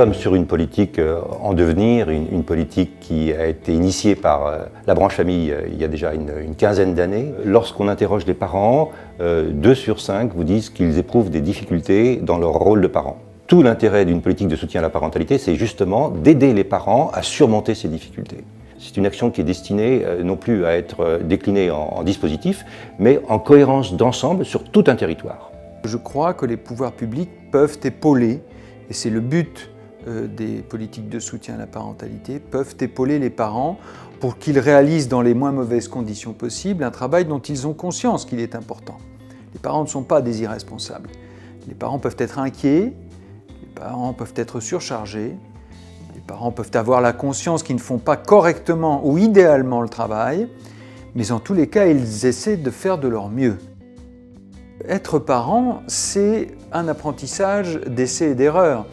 sommes sur une politique en devenir, une politique qui a été initiée par la branche famille il y a déjà une quinzaine d'années. Lorsqu'on interroge les parents, 2 sur 5 vous disent qu'ils éprouvent des difficultés dans leur rôle de parents. Tout l'intérêt d'une politique de soutien à la parentalité, c'est justement d'aider les parents à surmonter ces difficultés. C'est une action qui est destinée non plus à être déclinée en dispositif, mais en cohérence d'ensemble sur tout un territoire. Je crois que les pouvoirs publics peuvent épauler, et c'est le but des politiques de soutien à la parentalité, peuvent épauler les parents pour qu'ils réalisent dans les moins mauvaises conditions possibles un travail dont ils ont conscience qu'il est important. Les parents ne sont pas des irresponsables. Les parents peuvent être inquiets, les parents peuvent être surchargés, les parents peuvent avoir la conscience qu'ils ne font pas correctement ou idéalement le travail, mais en tous les cas, ils essaient de faire de leur mieux. Être parent, c'est un apprentissage d'essais et d'erreurs.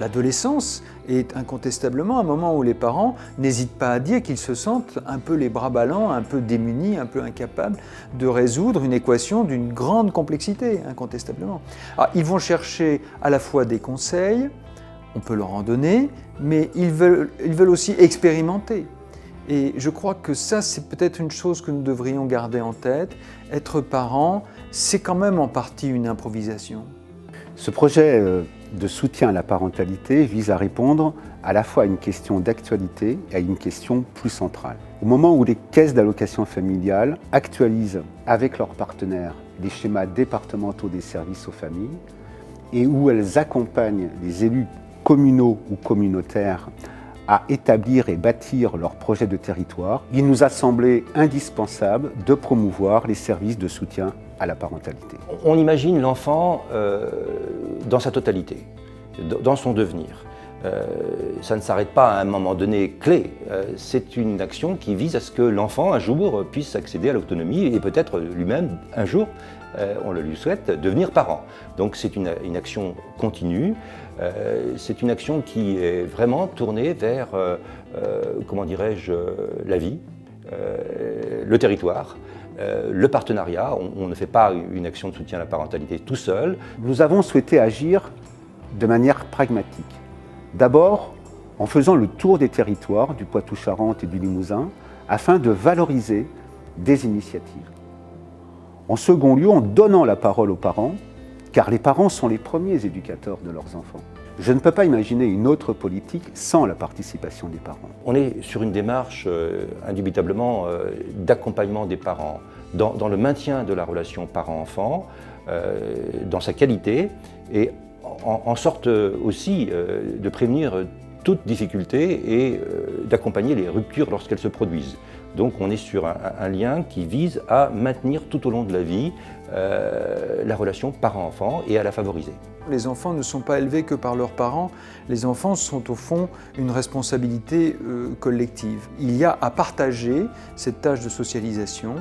L'adolescence est incontestablement un moment où les parents n'hésitent pas à dire qu'ils se sentent un peu les bras ballants, un peu démunis, un peu incapables de résoudre une équation d'une grande complexité, incontestablement. Alors, ils vont chercher à la fois des conseils, on peut leur en donner, mais ils veulent aussi expérimenter. Et je crois que ça, c'est peut-être une chose que nous devrions garder en tête. Être parent, c'est quand même en partie une improvisation. Ce projet de soutien à la parentalité vise à répondre à la fois à une question d'actualité et à une question plus centrale. Au moment où les caisses d'allocation familiale actualisent avec leurs partenaires les schémas départementaux des services aux familles et où elles accompagnent les élus communaux ou communautaires à établir et bâtir leurs projets de territoire, il nous a semblé indispensable de promouvoir les services de soutien à la parentalité. On imagine l'enfant dans sa totalité, dans son devenir. Ça ne s'arrête pas à un moment donné clé. C'est une action qui vise à ce que l'enfant, un jour, puisse accéder à l'autonomie et peut-être lui-même, un jour, on le lui souhaite, devenir parent. Donc c'est une action continue. C'est une action qui est vraiment tournée vers, comment dirais-je, la vie, le territoire, le partenariat. On ne fait pas une action de soutien à la parentalité tout seul. Nous avons souhaité agir de manière pragmatique. D'abord, en faisant le tour des territoires du Poitou-Charentes et du Limousin, afin de valoriser des initiatives. En second lieu, en donnant la parole aux parents, car les parents sont les premiers éducateurs de leurs enfants. Je ne peux pas imaginer une autre politique sans la participation des parents. On est sur une démarche indubitablement d'accompagnement des parents dans le maintien de la relation parent-enfant, dans sa qualité et en sorte aussi de prévenir toute difficulté et d'accompagner les ruptures lorsqu'elles se produisent. Donc on est sur un lien qui vise à maintenir tout au long de la vie la relation parent-enfant et à la favoriser. Les enfants ne sont pas élevés que par leurs parents, les enfants sont au fond une responsabilité collective. Il y a à partager cette tâche de socialisation.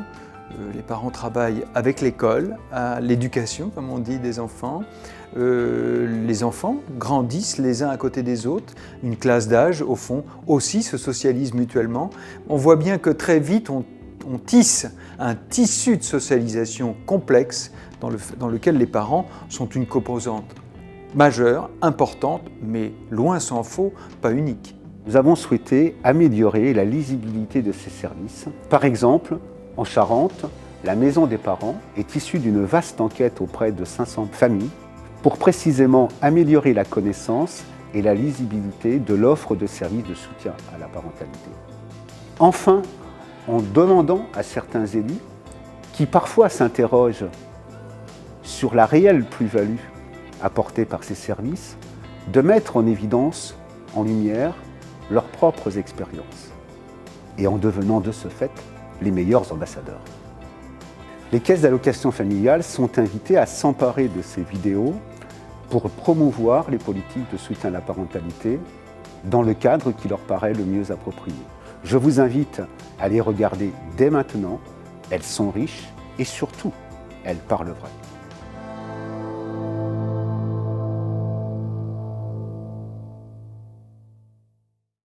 Les parents travaillent avec l'école, à l'éducation, comme on dit, des enfants. Les enfants grandissent les uns à côté des autres. Une classe d'âge, au fond, aussi se socialise mutuellement. On voit bien que très vite, on tisse un tissu de socialisation complexe dans lequel les parents sont une composante majeure, importante, mais loin s'en faut, pas unique. Nous avons souhaité améliorer la lisibilité de ces services. Par exemple, en Charente, la Maison des parents est issue d'une vaste enquête auprès de 500 familles pour précisément améliorer la connaissance et la lisibilité de l'offre de services de soutien à la parentalité. Enfin, en demandant à certains élus, qui parfois s'interrogent sur la réelle plus-value apportée par ces services, de mettre en évidence, en lumière, leurs propres expériences, et en devenant de ce fait les meilleurs ambassadeurs. Les caisses d'allocation familiale sont invitées à s'emparer de ces vidéos pour promouvoir les politiques de soutien à la parentalité dans le cadre qui leur paraît le mieux approprié. Je vous invite à les regarder dès maintenant, elles sont riches et surtout, elles parlent vrai.